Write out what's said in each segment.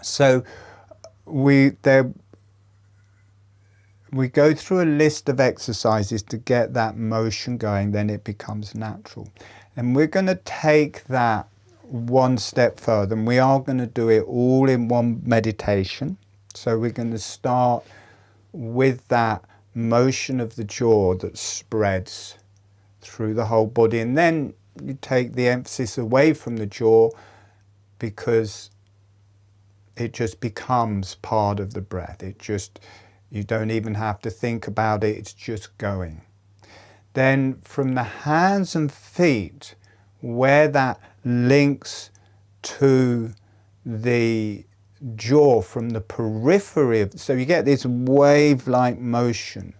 So we go through a list of exercises to get that motion going, then it becomes natural. And we're going to take that one step further, and we are going to do it all in one meditation. So we're going to start with that motion of the jaw that spreads through the whole body, and then you take the emphasis away from the jaw because it just becomes part of the breath. You don't even have to think about it, it's just going. Then from the hands and feet, where that links to the jaw from the periphery of, so you get this wave-like motion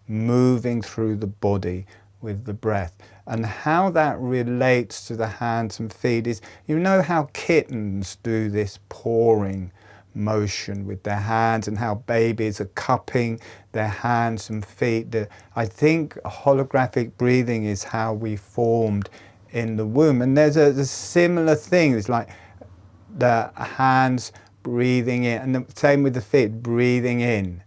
moving through the body with the breath. And how that relates to the hands and feet is, you know how kittens do this pawing motion with their hands, and how babies are cupping their hands and feet. I think holographic breathing is how we formed in the womb. And there's a similar thing. It's like the hands breathing in, and the same with the feet, breathing in,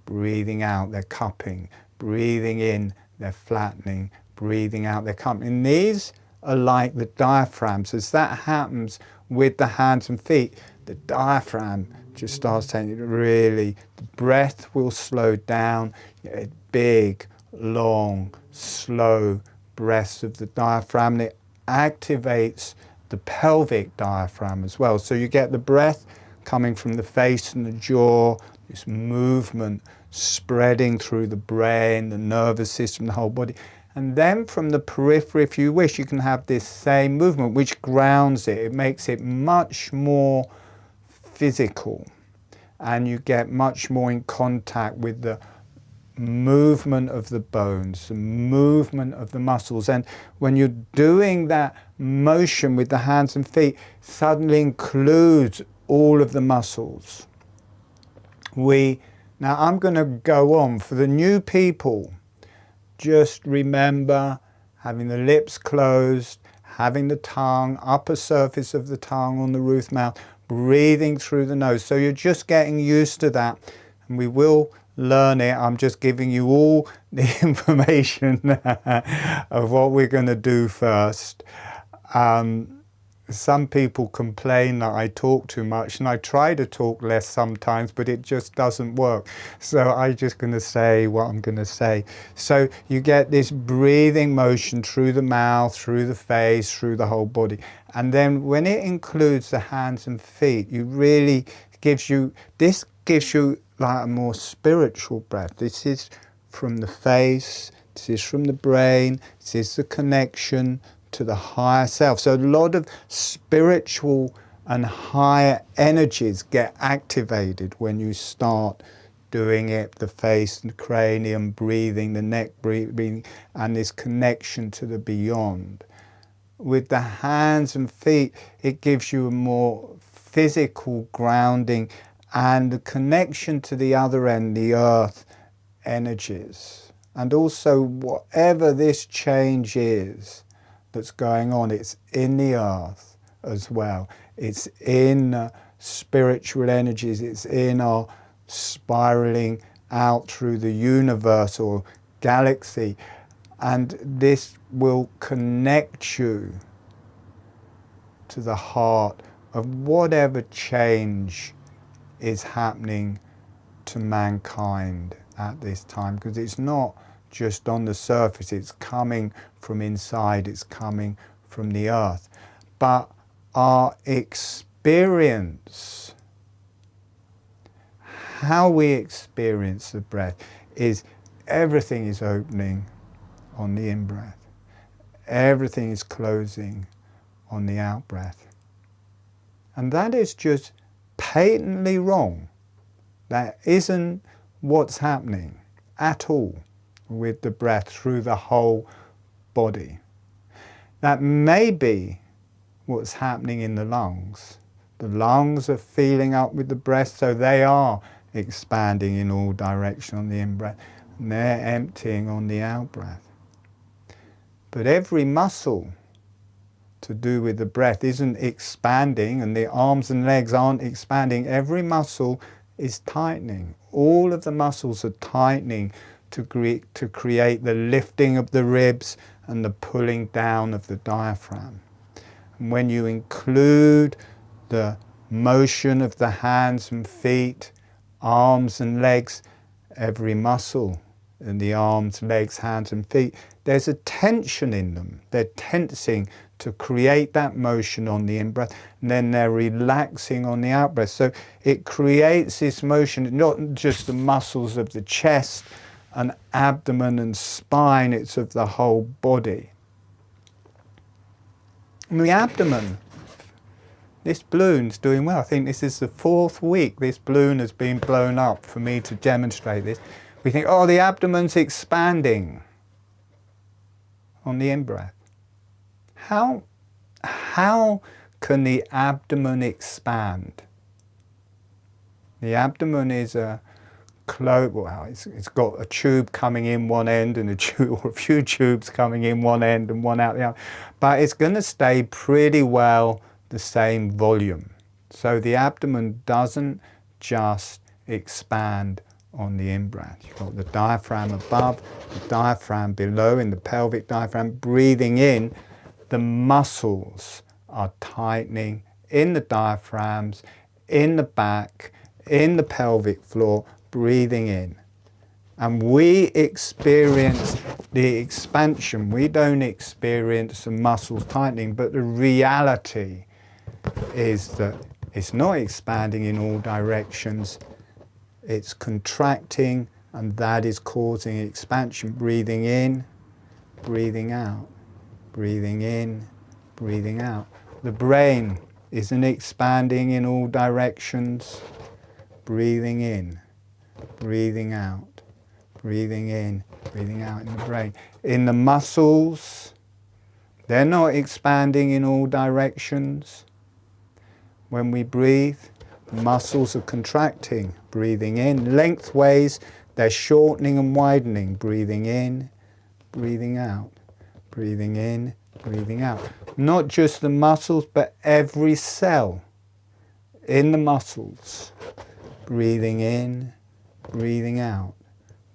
breathing out, they're cupping, breathing in, they're flattening, breathing out, they're cupping. And these are like the diaphragm. So as that happens with the hands and feet, the diaphragm just starts taking really, the breath will slow down, big, long, slow breaths of the diaphragm, and it activates the pelvic diaphragm as well. So you get the breath coming from the face and the jaw, this movement spreading through the brain, the nervous system, the whole body. And then from the periphery, if you wish, you can have this same movement which grounds it. It makes it much more physical, and you get much more in contact with the movement of the bones, the movement of the muscles. And when you're doing that motion with the hands and feet, suddenly includes all of the muscles. Now I'm going to go on. For the new people, just remember having the lips closed, having the tongue, upper surface of the tongue on the roof mouth, breathing through the nose. So you're just getting used to that, and we will learn it. I'm just giving you all the information of what we're going to do first. Some people complain that I talk too much, and I try to talk less sometimes, but it just doesn't work. So I'm just going to say what I'm going to say. So you get this breathing motion through the mouth, through the face, through the whole body. And then when it includes the hands and feet, this gives you like a more spiritual breath. This is from the face, this is from the brain, this is the connection to the higher self. So a lot of spiritual and higher energies get activated when you start doing it. The face and the cranium breathing, the neck breathing, and this connection to the beyond. With the hands and feet, it gives you a more physical grounding and the connection to the other end, the earth energies. And also whatever this change is that's going on, it's in the earth as well. It's in spiritual energies, it's in our spiraling out through the universe or galaxy. And this will connect you to the heart of whatever change is happening to mankind at this time, because it's not just on the surface, it's coming from inside, it's coming from the earth. But our experience, how we experience the breath, is everything is opening on the in-breath. Everything is closing on the out-breath. And that is just patently wrong. That isn't what's happening at all with the breath through the whole body. That may be what's happening in the lungs. The lungs are feeling up with the breath, so they are expanding in all directions on the in-breath, and they're emptying on the out-breath. But every muscle to do with the breath isn't expanding and the arms and legs aren't expanding, every muscle is tightening. All of the muscles are tightening to create the lifting of the ribs and the pulling down of the diaphragm. And when you include the motion of the hands and feet, arms and legs, every muscle in the arms, legs, hands and feet, there's a tension in them. They're tensing to create that motion on the in-breath, and then they're relaxing on the out-breath. So it creates this motion, not just the muscles of the chest and abdomen and spine, it's of the whole body. And the abdomen, this balloon's doing well. I think this is the 4th week this balloon has been blown up for me to demonstrate this. We think, oh, the abdomen's expanding on the in-breath. How can the abdomen expand? The abdomen is a it's got a tube coming in one end and a tube, or a few tubes coming in one end and one out the other, but it's going to stay pretty well the same volume. So the abdomen doesn't just expand on the in-breath. You've got the diaphragm above, the diaphragm below in the pelvic diaphragm. Breathing in, the muscles are tightening in the diaphragms, in the back, in the pelvic floor, breathing in. And we experience the expansion. We don't experience the muscles tightening, but the reality is that it's not expanding in all directions. It's contracting, and that is causing expansion. Breathing in, breathing out, breathing in, breathing out. The brain isn't expanding in all directions. Breathing in, breathing out, breathing in, breathing out in the brain. In the muscles, they're not expanding in all directions. When we breathe, the muscles are contracting. Breathing in, lengthways, they're shortening and widening. Breathing in, breathing out, breathing in, breathing out. Not just the muscles, but every cell in the muscles. Breathing in, breathing out,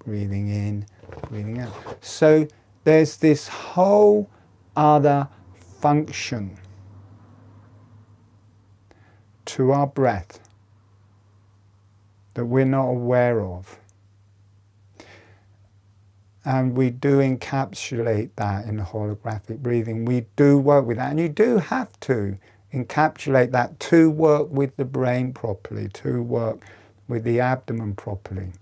breathing in, breathing out. So there's this whole other function to our breath that we're not aware of. And we do encapsulate that in the holographic breathing. We do work with that, and you do have to encapsulate that to work with the brain properly, to work with the abdomen properly.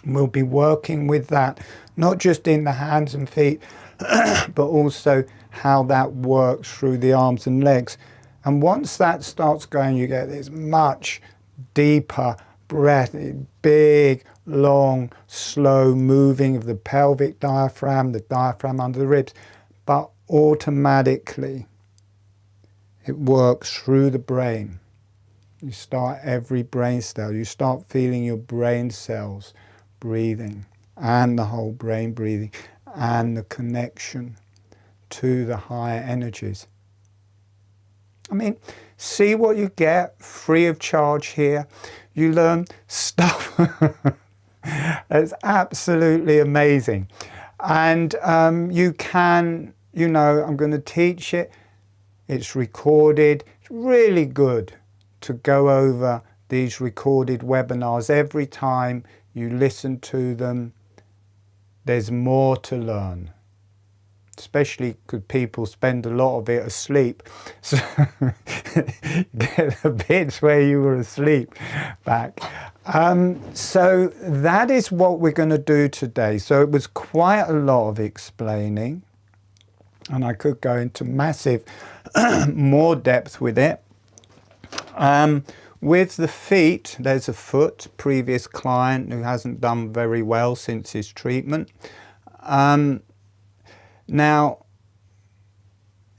We'll be working with that, not just in the hands and feet, but also how that works through the arms and legs. And once that starts going, you get this much deeper breath, big, long, slow moving of the pelvic diaphragm, the diaphragm under the ribs, but automatically it works through the brain. You start every brain cell, you start feeling your brain cells breathing, and the whole brain breathing, and the connection to the higher energies. I mean, see what you get free of charge here. You learn stuff that's absolutely amazing. And you can, I'm going to teach it. It's recorded. It's really good to go over these recorded webinars. Every time you listen to them, there's more to learn. Especially because people spend a lot of it asleep. So get the bits where you were asleep back. So that is what we're going to do today. So it was quite a lot of explaining, and I could go into massive more depth with it. With the feet, there's a foot, previous client who hasn't done very well since his treatment. Now,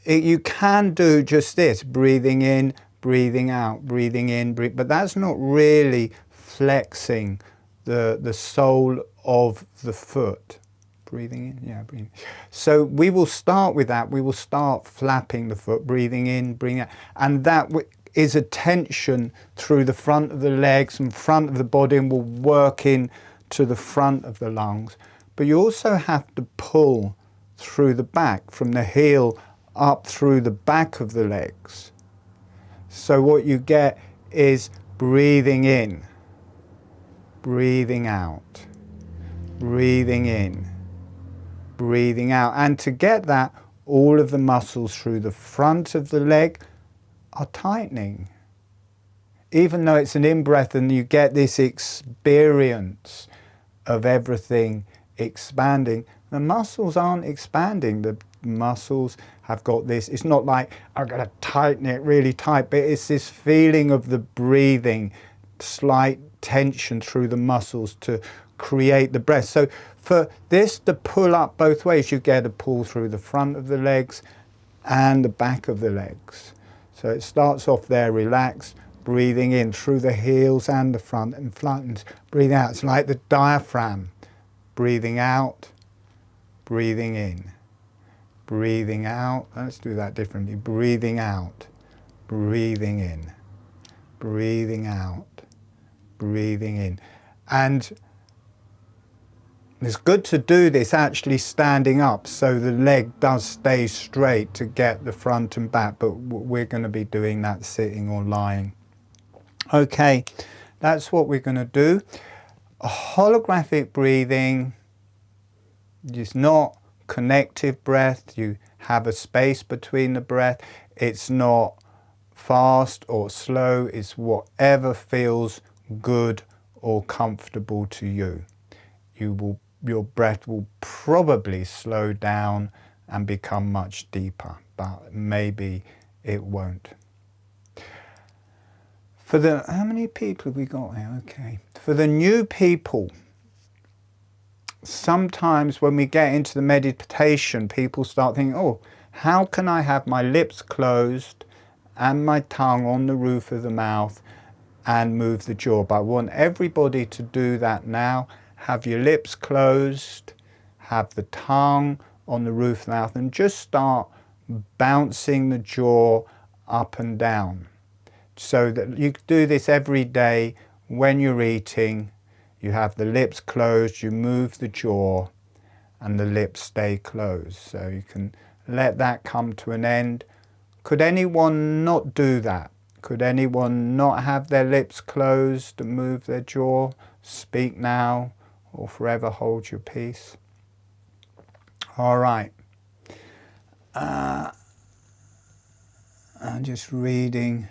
you can do just this, breathing in, breathing out, breathing in, but that's not really flexing the sole of the foot. breathing in, yeah, breathing. So we will start with that. We will start flapping the foot, breathing in, breathing out. And that is a tension through the front of the legs and front of the body, and will work in to the front of the lungs. But you also have to pull through the back, from the heel up through the back of the legs. So what you get is breathing in, breathing out, breathing in, breathing out. And to get that, all of the muscles through the front of the leg are tightening. Even though it's an in-breath and you get this experience of everything expanding, the muscles aren't expanding. The muscles have got this, it's not like I've got to tighten it really tight, but it's this feeling of the breathing, slight tension through the muscles to create the breath. So for this to pull up both ways, you get a pull through the front of the legs and the back of the legs. So it starts off there, relaxed, breathing in through the heels and the front, and flattens, breathing out. It's like the diaphragm, breathing out, breathing in, breathing out. Let's do that differently. Breathing out, breathing in, breathing out, breathing in. And it's good to do this actually standing up, so the leg does stay straight to get the front and back, but we're going to be doing that sitting or lying. Okay, that's what we're going to do. A holographic breathing is not connective breath. You have a space between the breath. It's not fast or slow. It's whatever feels good or comfortable to you. Your breath will probably slow down and become much deeper, but maybe it won't. How many people have we got here? Okay. For the new people, sometimes when we get into the meditation, people start thinking, oh, how can I have my lips closed and my tongue on the roof of the mouth and move the jaw? But I want everybody to do that now. Have your lips closed, have the tongue on the roof of the mouth, and just start bouncing the jaw up and down. So that you do this every day when you're eating. You have the lips closed, you move the jaw, and the lips stay closed. So you can let that come to an end. Could anyone not do that? Could anyone not have their lips closed and move their jaw? Speak now, or forever hold your peace. All right. I'm just reading.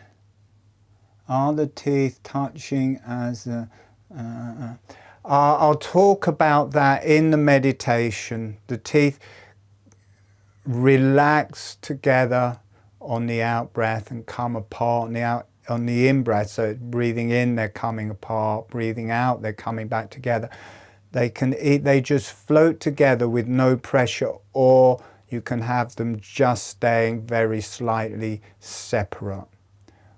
Are the teeth touching as a... I'll talk about that in the meditation. The teeth relax together on the out breath and come apart on the in breath. So breathing in, they're coming apart. Breathing out, they're coming back together. They just float together with no pressure, or you can have them just staying very slightly separate.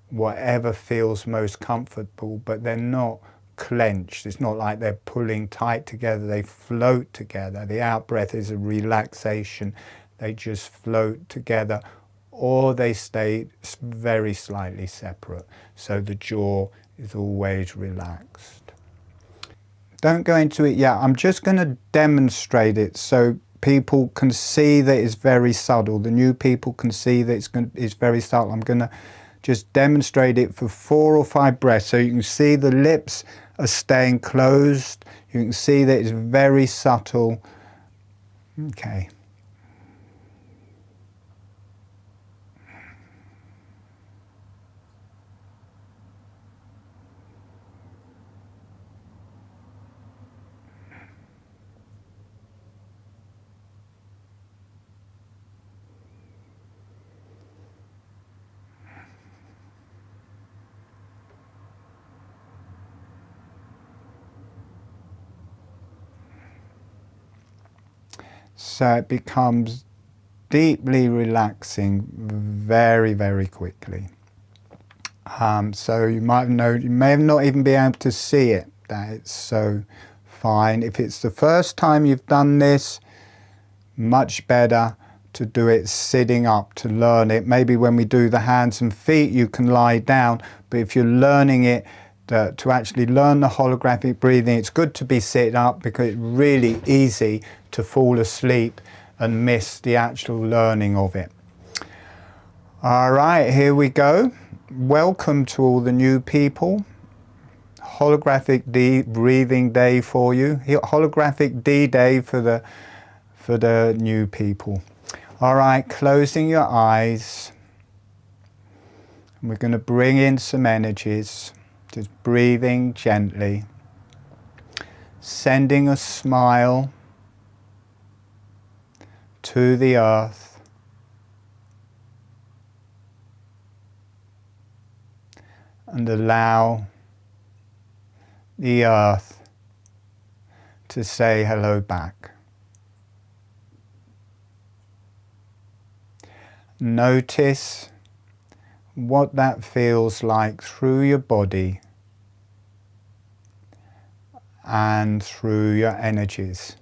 Whatever feels most comfortable, but they're not clenched. It's not like they're pulling tight together. They float together. The out breath is a relaxation. They just float together, or they stay very slightly separate. So the jaw is always relaxed. Don't go into it yet. I'm just going to demonstrate it so people can see that it's very subtle. The new people can see that it's very subtle. I'm going to just demonstrate it for 4 or 5 breaths. So you can see the lips are staying closed. You can see that it's very subtle. Okay. So it becomes deeply relaxing very, very quickly. So you may have not even been able to see it, that it's so fine. If it's the first time you've done this, Much better to do it sitting up, to learn it. Maybe when we do the hands and feet, you can lie down, but if you're learning it, to actually learn the holographic breathing, it's good to be sitting up because it's really easy to fall asleep and miss the actual learning of it. All right, here we go. Welcome to all the new people. Holographic D breathing day for you. Holographic D day for the new people. All right, closing your eyes. We're going to bring in some energies, just breathing gently, sending a smile to the earth, and allow the earth to say hello back. Notice what that feels like through your body and through your energies.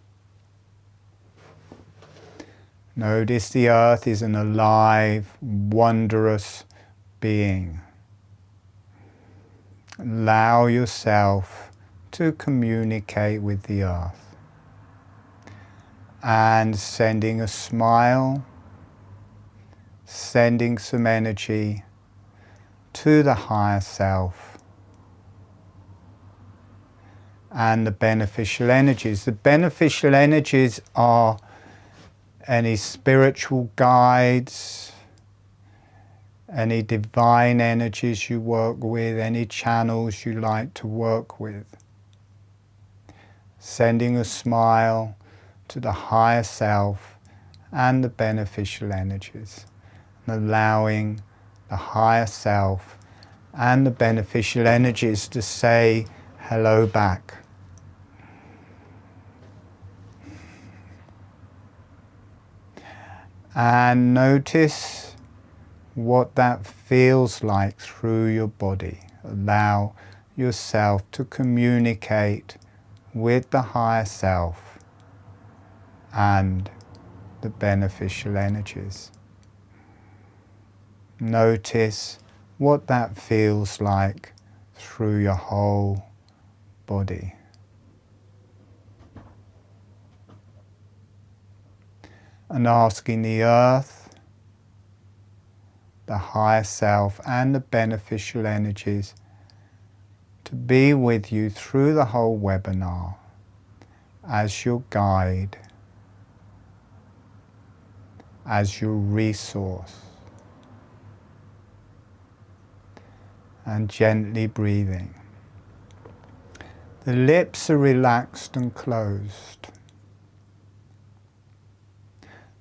Notice the earth is an alive, wondrous being. Allow yourself to communicate with the earth and sending a smile, sending some energy to the higher self and the beneficial energies. The beneficial energies are any spiritual guides, any divine energies you work with, any channels you like to work with. Sending a smile to the higher self and the beneficial energies. Allowing the higher self and the beneficial energies to say hello back. And notice what that feels like through your body. Allow yourself to communicate with the higher self and the beneficial energies. Notice what that feels like through your whole body. And asking the earth, the higher self and the beneficial energies to be with you through the whole webinar as your guide, as your resource. And gently breathing. The lips are relaxed and closed.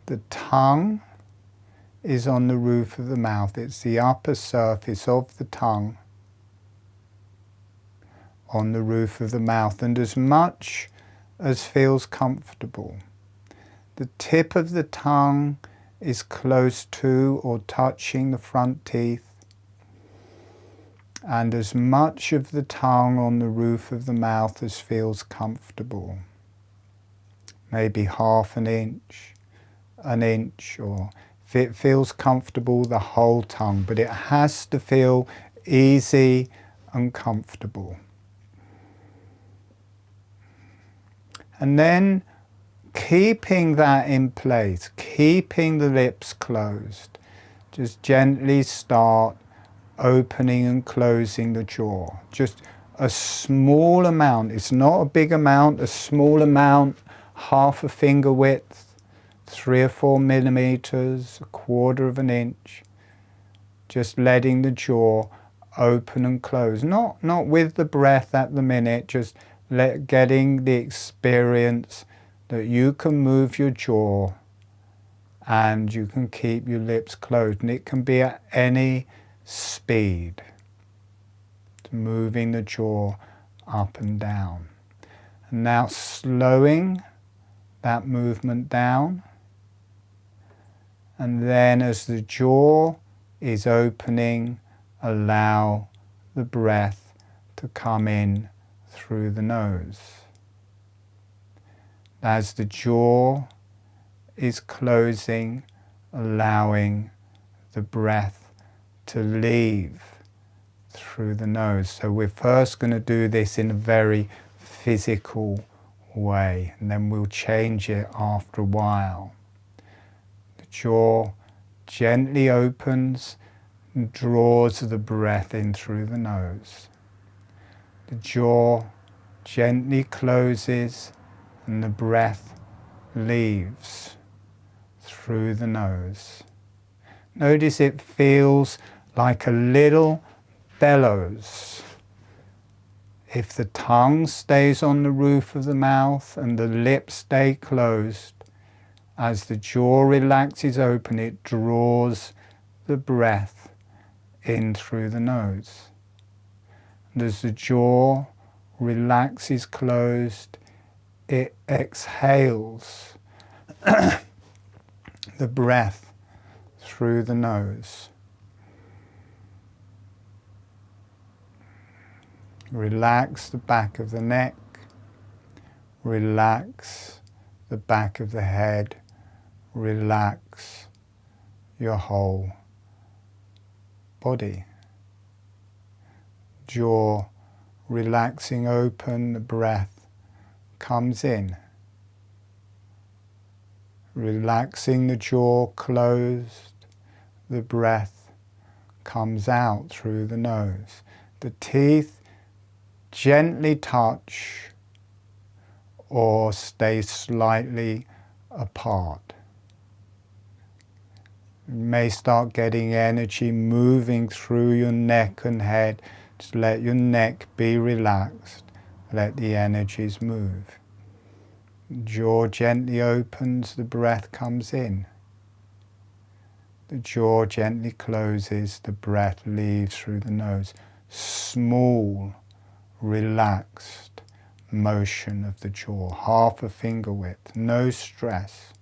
The tongue is on the roof of the mouth. It's the upper surface of the tongue on the roof of the mouth, and as much as feels comfortable. The tip of the tongue is close to or touching the front teeth, and as much of the tongue on the roof of the mouth as feels comfortable. Maybe half an inch, or if it feels comfortable, the whole tongue, but it has to feel easy and comfortable. And then keeping that in place, keeping the lips closed, just gently start opening and closing the jaw. Just a small amount, it's not a big amount, a small amount, half a finger width, 3 or 4 millimeters, 1/4 of an inch. Just letting the jaw open and close. Not with the breath at the minute, just getting the experience that you can move your jaw and you can keep your lips closed. And it can be at any speed, moving the jaw up and down. And now slowing that movement down, and then as the jaw is opening, allow the breath to come in through the nose. As the jaw is closing, allowing the breath to leave through the nose. So we're first going to do this in a very physical way, and then we'll change it after a while. The jaw gently opens and draws the breath in through the nose. The jaw gently closes and the breath leaves through the nose. Notice it feels like a little bellows. If the tongue stays on the roof of the mouth and the lips stay closed, as the jaw relaxes open, it draws the breath in through the nose. And as the jaw relaxes closed, it exhales the breath through the nose. Relax the back of the neck, relax the back of the head, relax your whole body. Jaw relaxing open, the breath comes in. Relaxing the jaw closed, the breath comes out through the nose. The teeth gently touch or stay slightly apart. You may start getting energy moving through your neck and head. Just let your neck be relaxed. Let the energies move. Jaw gently opens, the breath comes in. The jaw gently closes, the breath leaves through the nose. Small, relaxed motion of the jaw, half a finger width, no stress.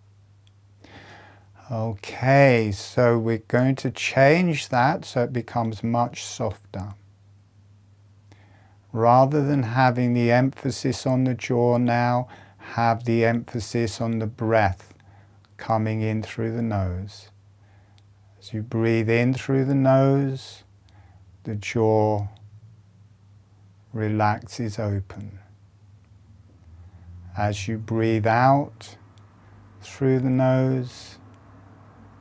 Okay, so we're going to change that so it becomes much softer. Rather than having the emphasis on the jaw now, have the emphasis on the breath coming in through the nose. As you breathe in through the nose, the jaw relaxes open. As you breathe out through the nose,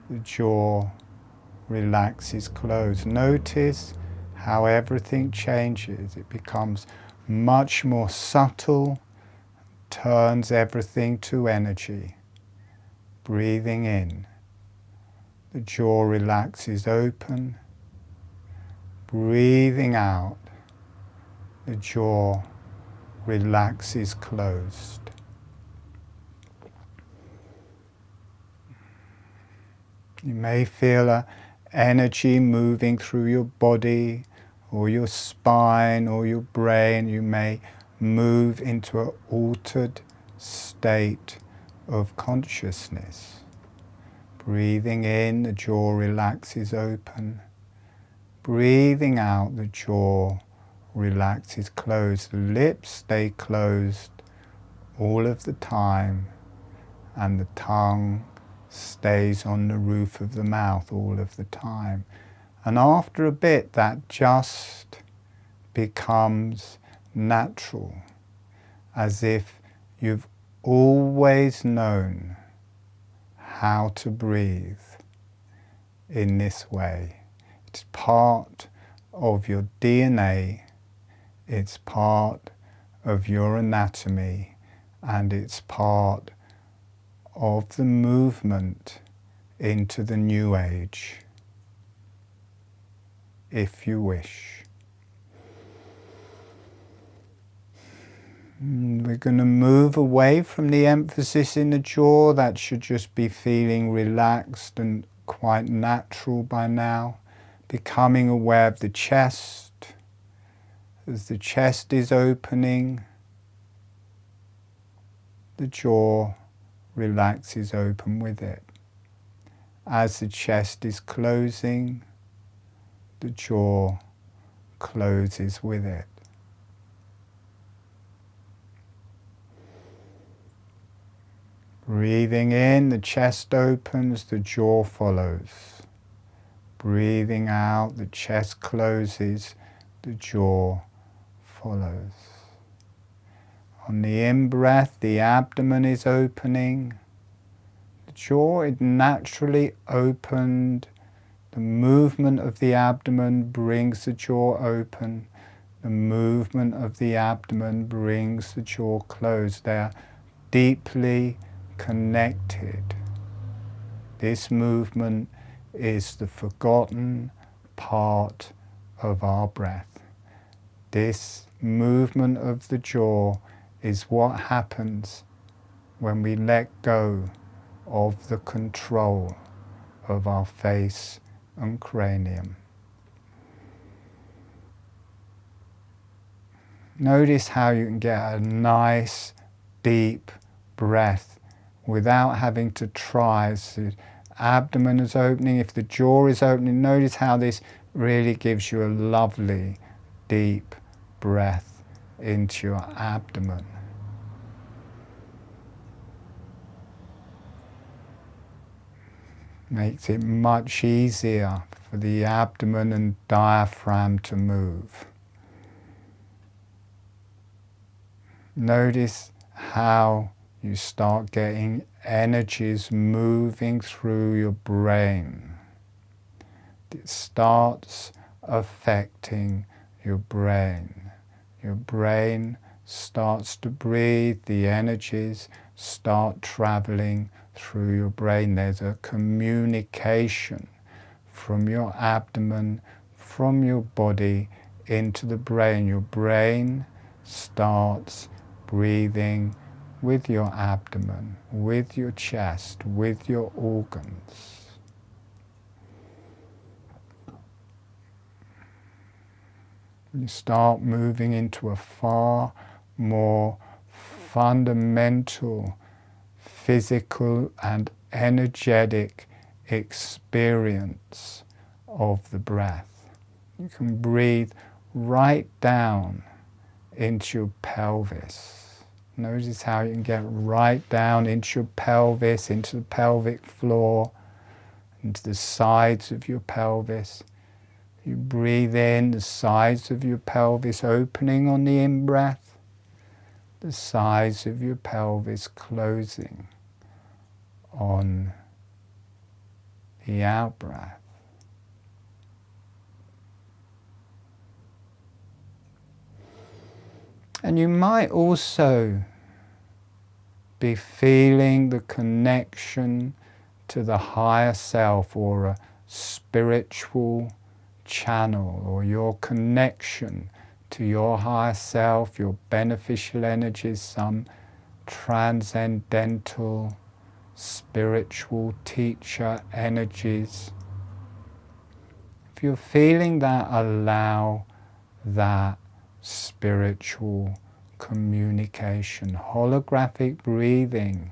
the jaw relaxes closed. Notice how everything changes. It becomes much more subtle, turns everything to energy. Breathing in, the jaw relaxes open. Breathing out, the jaw relaxes closed. You may feel an energy moving through your body or your spine or your brain. You may move into an altered state of consciousness. Breathing in, the jaw relaxes open. Breathing out, the jaw relaxes closed. The lips stay closed all of the time, and the tongue stays on the roof of the mouth all of the time. And after a bit, that just becomes natural, as if you've always known how to breathe in this way. It's part of your DNA, it's part of your anatomy, and it's part of the movement into the new age, if you wish. We're going to move away from the emphasis in the jaw. That should just be feeling relaxed and quite natural by now. Becoming aware of the chest. As the chest is opening, the jaw relaxes open with it. As the chest is closing, the jaw closes with it. Breathing in, the chest opens, the jaw follows. Breathing out, the chest closes, the jaw follows. On the in-breath, the abdomen is opening. The jaw is naturally opened. The movement of the abdomen brings the jaw open. The movement of the abdomen brings the jaw closed. They are deeply connected. This movement is the forgotten part of our breath. This movement of the jaw is what happens when we let go of the control of our face and cranium. Notice how you can get a nice, deep breath without having to try. So the abdomen is opening, if the jaw is opening, notice how this really gives you a lovely, deep breath into your abdomen. Makes it much easier for the abdomen and diaphragm to move. Notice how you start getting energies moving through your brain. It starts affecting your brain. Your brain starts to breathe, the energies start traveling through your brain. There's a communication from your abdomen, from your body into the brain. Your brain starts breathing with your abdomen, with your chest, with your organs. You start moving into a far more fundamental physical and energetic experience of the breath. You can breathe right down into your pelvis. Notice how you can get right down into your pelvis, into the pelvic floor, into the sides of your pelvis. You breathe in, the sides of your pelvis opening on the in-breath, the sides of your pelvis closing on the out-breath. And you might also be feeling the connection to the higher self, or a spiritual channel, or your connection to your higher self, your beneficial energies, some transcendental spiritual teacher energies. If you're feeling that, allow that spiritual communication. Holographic breathing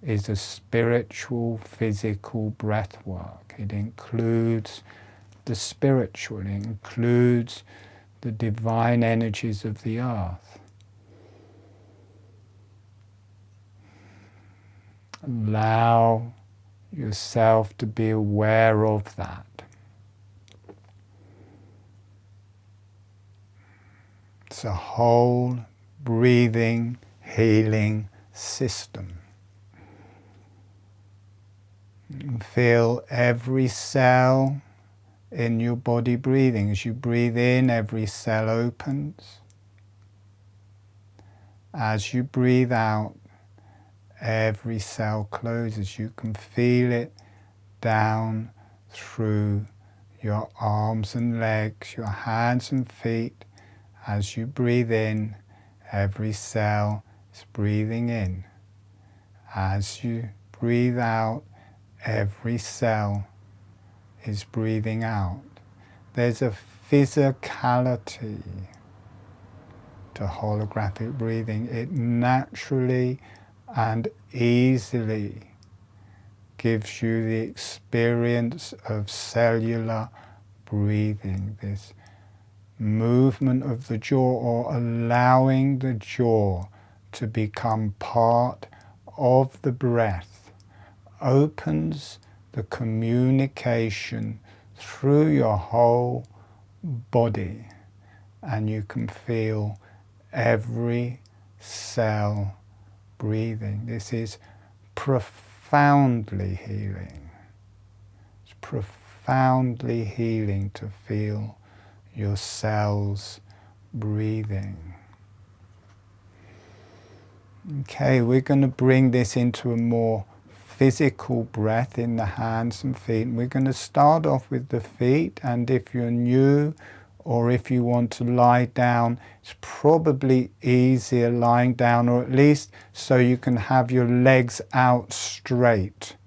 is a spiritual, physical breath work. It includes the spiritual, it includes the divine energies of the earth. Allow yourself to be aware of that. It's a whole breathing, healing system. You feel every cell in your body breathing. As you breathe in, every cell opens. As you breathe out, every cell closes. You can feel it down through your arms and legs, your hands and feet. As you breathe in, every cell is breathing in. As you breathe out, every cell is breathing out. There's a physicality to holographic breathing. It naturally and easily gives you the experience of cellular breathing, this movement of the jaw, or allowing the jaw to become part of the breath opens the communication through your whole body, and you can feel every cell breathing. This is profoundly healing. It's profoundly healing to feel your cells breathing. Okay, we're going to bring this into a more physical breath in the hands and feet. And we're going to start off with the feet, and if you're new or if you want to lie down, it's probably easier lying down, or at least so you can have your legs out straight,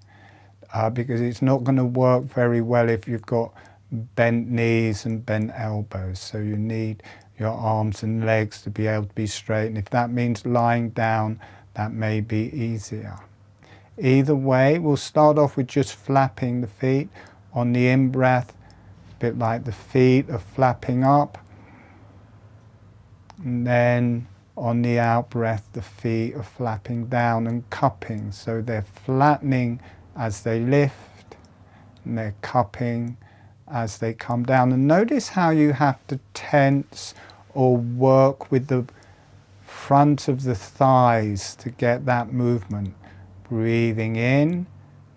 because it's not going to work very well if you've got bent knees and bent elbows. So you need your arms and legs to be able to be straight, and if that means lying down, that may be easier. Either way, we'll start off with just flapping the feet. On the in-breath, a bit like the feet are flapping up, and then on the out-breath, the feet are flapping down and cupping. So they're flattening as they lift, and they're cupping as they come down. And notice how you have to tense or work with the front of the thighs to get that movement. Breathing in,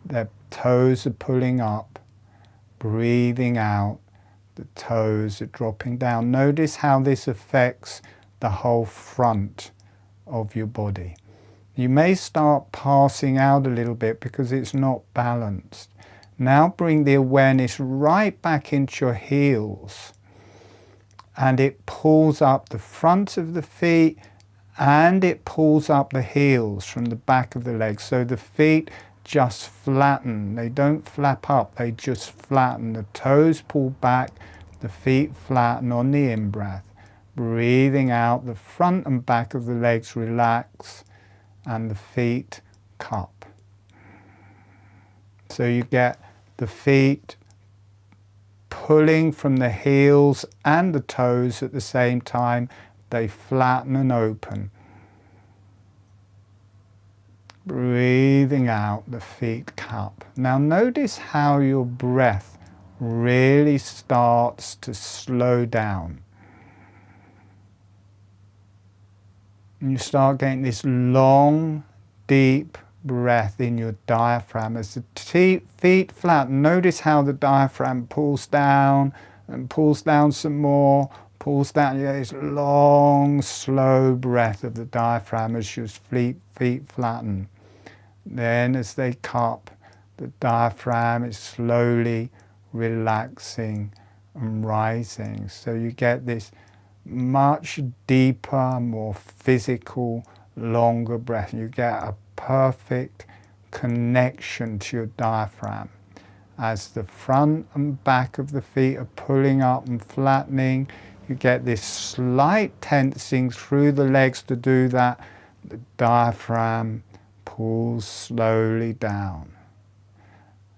the toes are pulling up. Breathing out, the toes are dropping down. Notice how this affects the whole front of your body. You may start passing out a little bit because it's not balanced. Now bring the awareness right back into your heels, and it pulls up the front of the feet and it pulls up the heels from the back of the legs. So the feet just flatten. They don't flap up, they just flatten. The toes pull back, the feet flatten on the in-breath. Breathing out, the front and back of the legs relax and the feet cup. So you get the feet pulling from the heels and the toes at the same time. They flatten and open. Breathing out, the feet cup. Now notice how your breath really starts to slow down. And you start getting this long, deep breath in your diaphragm as the feet flatten. Notice how the diaphragm pulls down and pulls down some more, pulls down. You get this long, slow breath of the diaphragm as your feet flatten. Then as they cup, the diaphragm is slowly relaxing and rising. So you get this much deeper, more physical, longer breath. You get a perfect connection to your diaphragm. As the front and back of the feet are pulling up and flattening, you get this slight tensing through the legs to do that. The diaphragm pulls slowly down.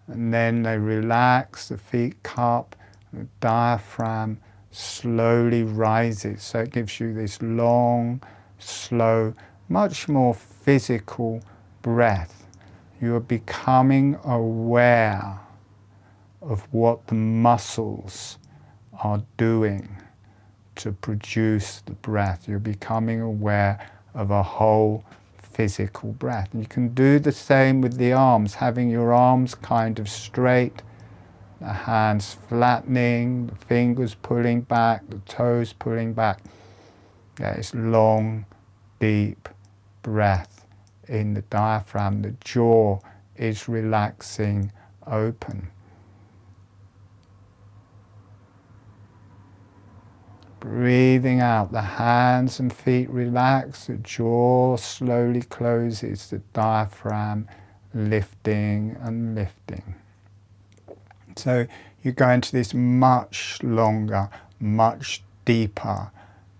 And then they relax, the feet cup, the diaphragm slowly rises. So it gives you this long, slow, much more physical breath. You are becoming aware of what the muscles are doing to produce the breath. You're becoming aware of a whole physical breath. And you can do the same with the arms, having your arms kind of straight, the hands flattening, the fingers pulling back, the toes pulling back. There is long, deep breath in the diaphragm. The jaw is relaxing open. Breathing out, the hands and feet relax, the jaw slowly closes, the diaphragm lifting and lifting. So you go into this much longer, much deeper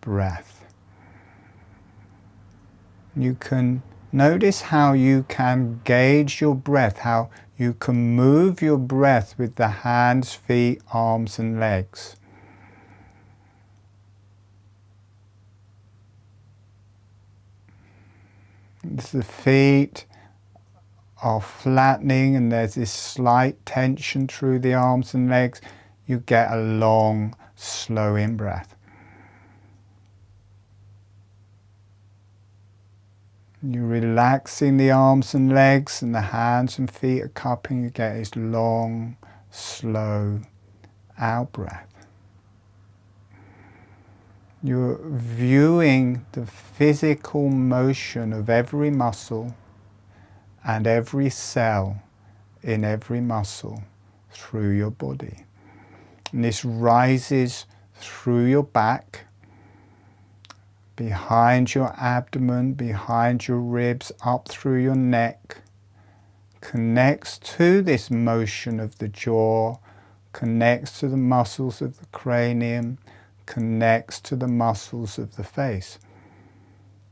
breath. You can notice how you can gauge your breath, how you can move your breath with the hands, feet, arms and legs. The feet are flattening and there's this slight tension through the arms and legs, you get a long, slow in-breath. You're relaxing the arms and legs, and the hands and feet are cupping. You get this long, slow out-breath. You're viewing the physical motion of every muscle and every cell in every muscle through your body. And this rises through your back, behind your abdomen, behind your ribs, up through your neck, connects to this motion of the jaw, connects to the muscles of the cranium, connects to the muscles of the face.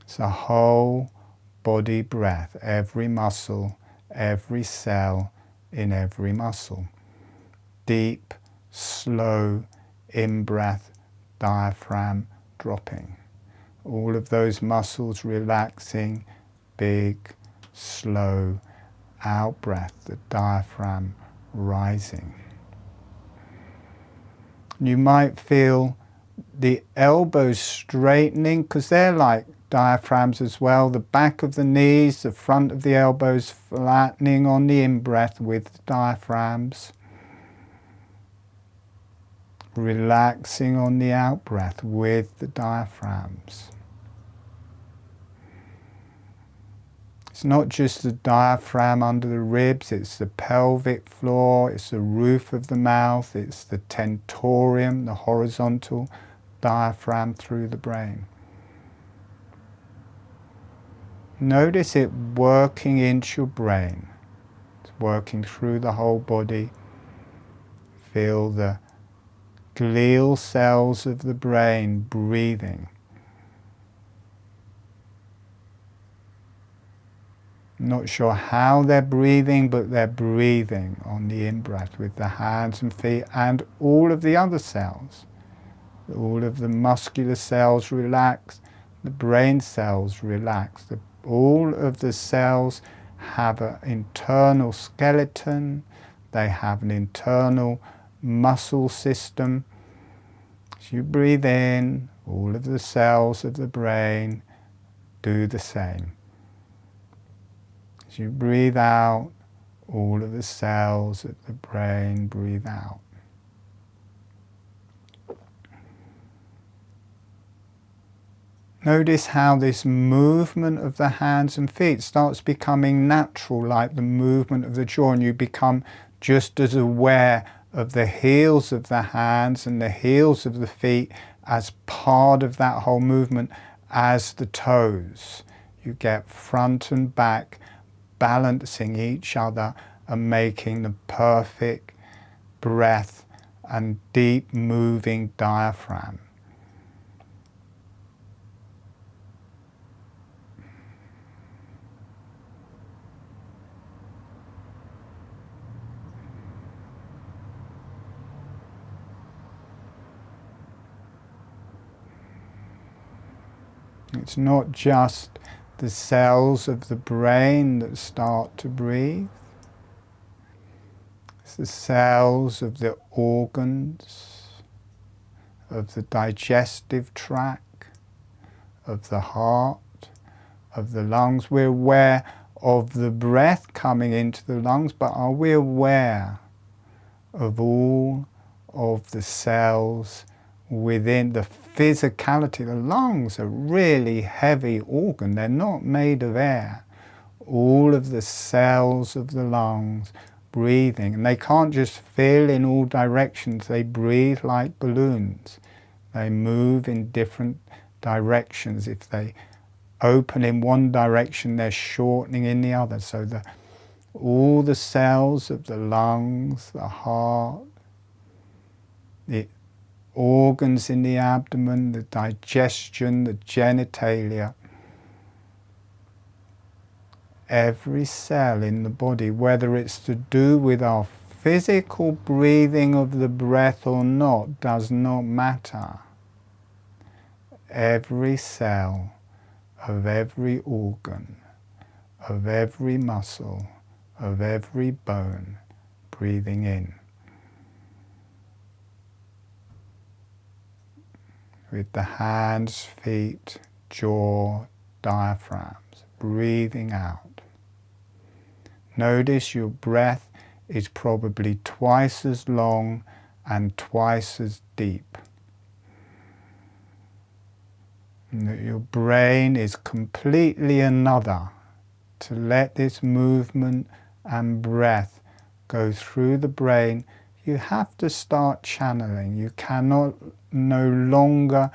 It's a whole body breath, every muscle, every cell in every muscle. Deep, slow in-breath, diaphragm dropping. All of those muscles relaxing, big, slow out-breath, the diaphragm rising. You might feel the elbows straightening because they're like diaphragms as well. The back of the knees, the front of the elbows flattening on the in-breath with the diaphragms. Relaxing on the out-breath with the diaphragms. It's not just the diaphragm under the ribs, it's the pelvic floor, it's the roof of the mouth, it's the tentorium, the horizontal diaphragm through the brain. Notice it working into your brain. It's working through the whole body. Feel the glial cells of the brain breathing. Not sure how they're breathing, but they're breathing on the in-breath with the hands and feet and all of the other cells. All of the muscular cells relax, the brain cells relax. All of the cells have an internal skeleton, they have an internal muscle system. As you breathe in, all of the cells of the brain do the same. As you breathe out, all of the cells of the brain breathe out. Notice how this movement of the hands and feet starts becoming natural, like the movement of the jaw, and you become just as aware of the heels of the hands and the heels of the feet as part of that whole movement as the toes. You get front and back balancing each other and making the perfect breath and deep moving diaphragm. It's not just the cells of the brain that start to breathe. It's the cells of the organs, of the digestive tract, of the heart, of the lungs. We're aware of the breath coming into the lungs, but are we aware of all of the cells within the physicality? The lungs are a really heavy organ. They're not made of air. All of the cells of the lungs breathing, and they can't just fill in all directions. They breathe like balloons. They move in different directions. If they open in one direction, they're shortening in the other. So all the cells of the lungs, the heart, the organs in the abdomen, the digestion, the genitalia, every cell in the body, whether it's to do with our physical breathing of the breath or not, does not matter. Every cell of every organ, of every muscle, of every bone. Breathing in. With the hands, feet, jaw, diaphragms. Breathing out. Notice your breath is probably twice as long and twice as deep. And that your brain is completely another. To let this movement and breath go through the brain, you have to start channeling. You cannot no longer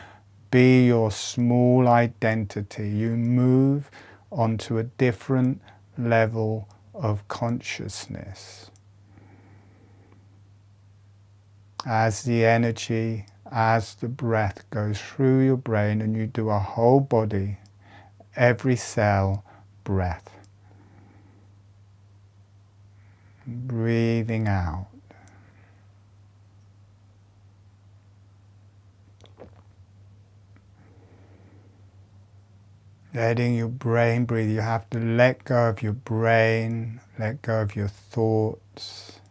be your small identity. You move onto a different level of consciousness. As the energy, as the breath goes through your brain, and you do a whole body, every cell, breath. Breathing out. Letting your brain breathe. You have to let go of your brain, let go of your thoughts,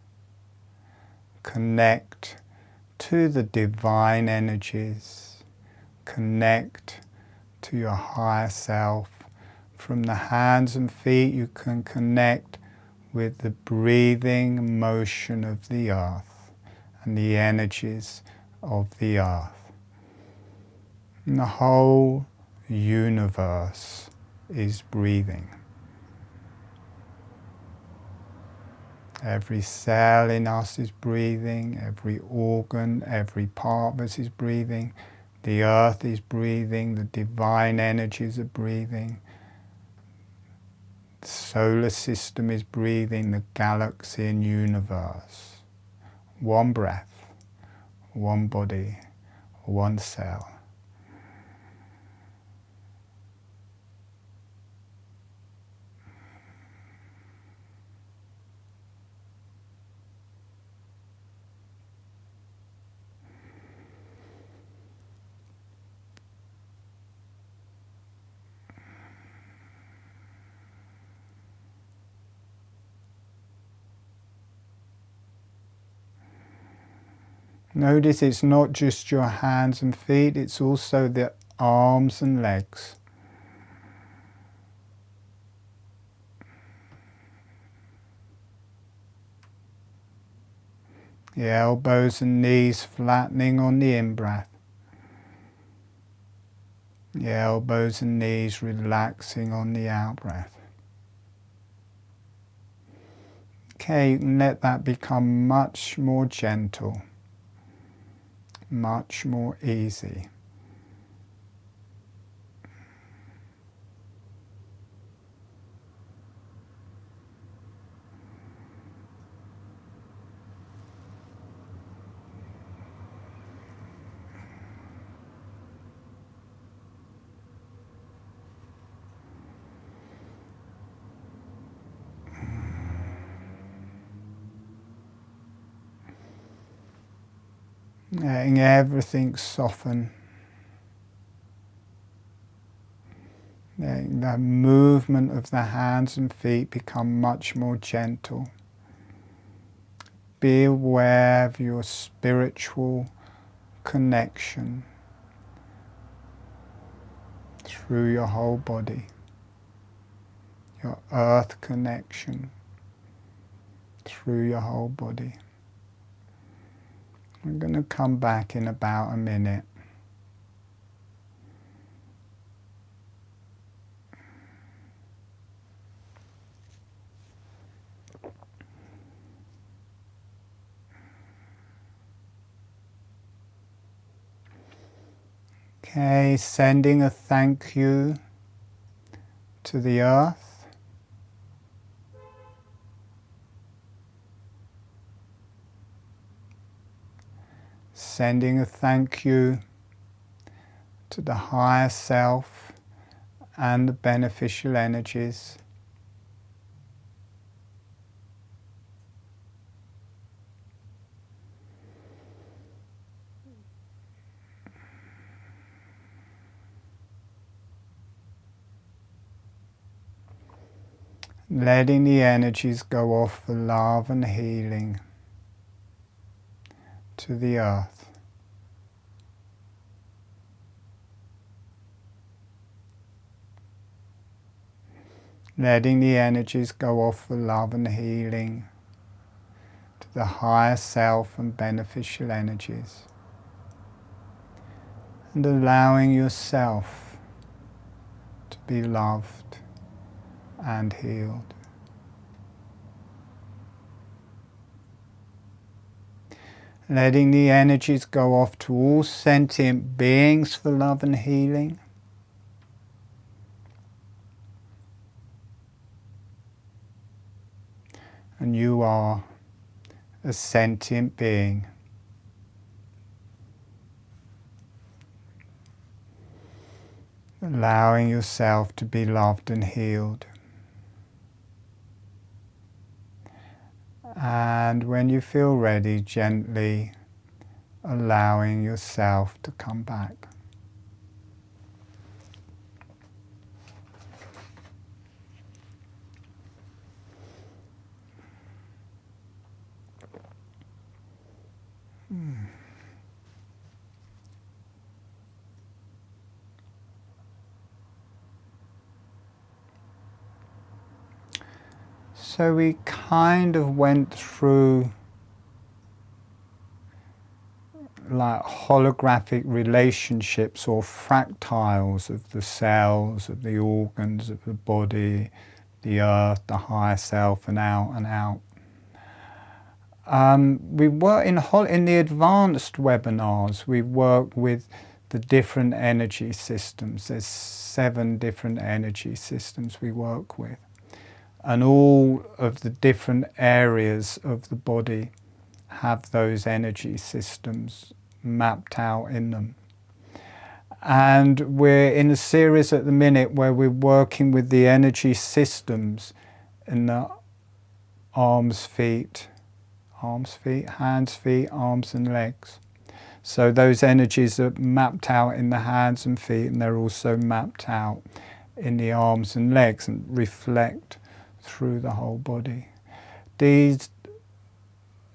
connect to the divine energies, connect to your higher self. From the hands and feet you can connect with the breathing motion of the earth and the energies of the earth. And the whole universe is breathing. Every cell in us is breathing, every organ, every part of us is breathing, the earth is breathing, the divine energies are breathing, the solar system is breathing, the galaxy and universe. One breath, one body, one cell. Notice it's not just your hands and feet, it's also the arms and legs. The elbows and knees flattening on the in-breath. The elbows and knees relaxing on the out-breath. Okay, you can let that become much more gentle. Much more easy. Letting everything soften. Letting the movement of the hands and feet become much more gentle. Be aware of your spiritual connection through your whole body. Your earth connection through your whole body. I'm going to come back in about a minute. Okay, sending a thank you to the earth. Sending a thank you to the higher self and the beneficial energies. letting the energies go off for love and healing to the earth. Letting the energies go off for love and healing to the higher self and beneficial energies. And allowing yourself to be loved and healed. Letting the energies go off to all sentient beings for love and healing. And you are a sentient being. Allowing yourself to be loved and healed. And when you feel ready, gently allowing yourself to come back. So we kind of went through like holographic relationships or fractals of the cells, of the organs, of the body, the earth, the higher self, and out and out. We work in the advanced webinars, we work with the different energy systems. There's 7 different energy systems we work with. And all of the different areas of the body have those energy systems mapped out in them. And we're in a series at the minute where we're working with the energy systems in the hands, feet, arms and legs. So those energies are mapped out in the hands and feet, and they're also mapped out in the arms and legs and reflect through the whole body. These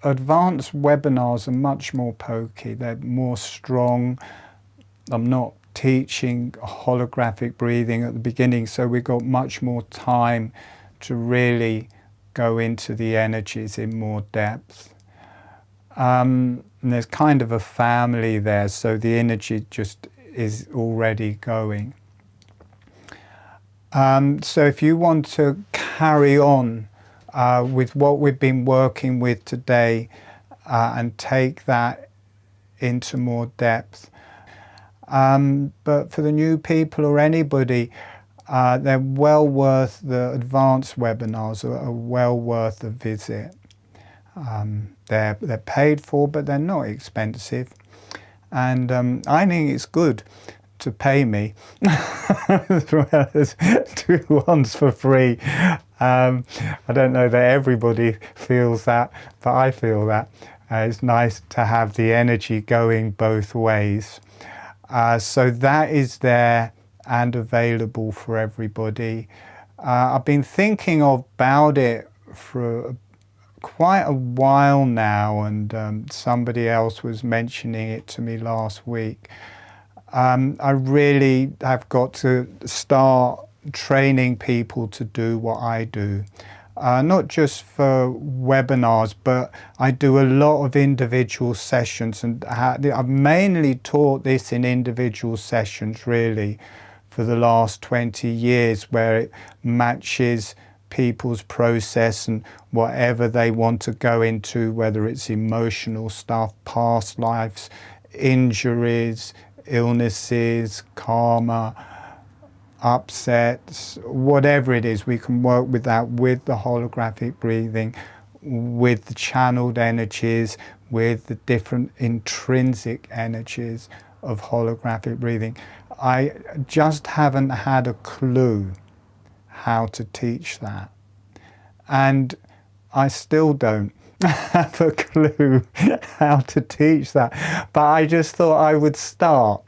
advanced webinars are much more pokey, they're more strong. I'm not teaching holographic breathing at the beginning, so we've got much more time to really go into the energies in more depth. And there's kind of a family there, so the energy just is already going. So if you want to carry on with what we've been working with today and take that into more depth. But for the new people or anybody, they're well worth, the advanced webinars are well worth a visit. They're paid for, but they're not expensive. And I think it's good to pay me as well as do ones for free. I don't know that everybody feels that, but I feel that. It's nice to have the energy going both ways. So that is there and available for everybody. I've been thinking about it for quite a while now, and somebody else was mentioning it to me last week. I really have got to start training people to do what I do. Not just for webinars, but I do a lot of individual sessions, and I've mainly taught this in individual sessions really for the last 20 years, where it matches people's process and whatever they want to go into, whether it's emotional stuff, past lives, injuries, illnesses, karma, upsets, whatever it is, we can work with that with the holographic breathing, with the channeled energies, with the different intrinsic energies of holographic breathing. I just haven't had a clue how to teach that. And I still don't have a clue how to teach that. But I just thought I would start.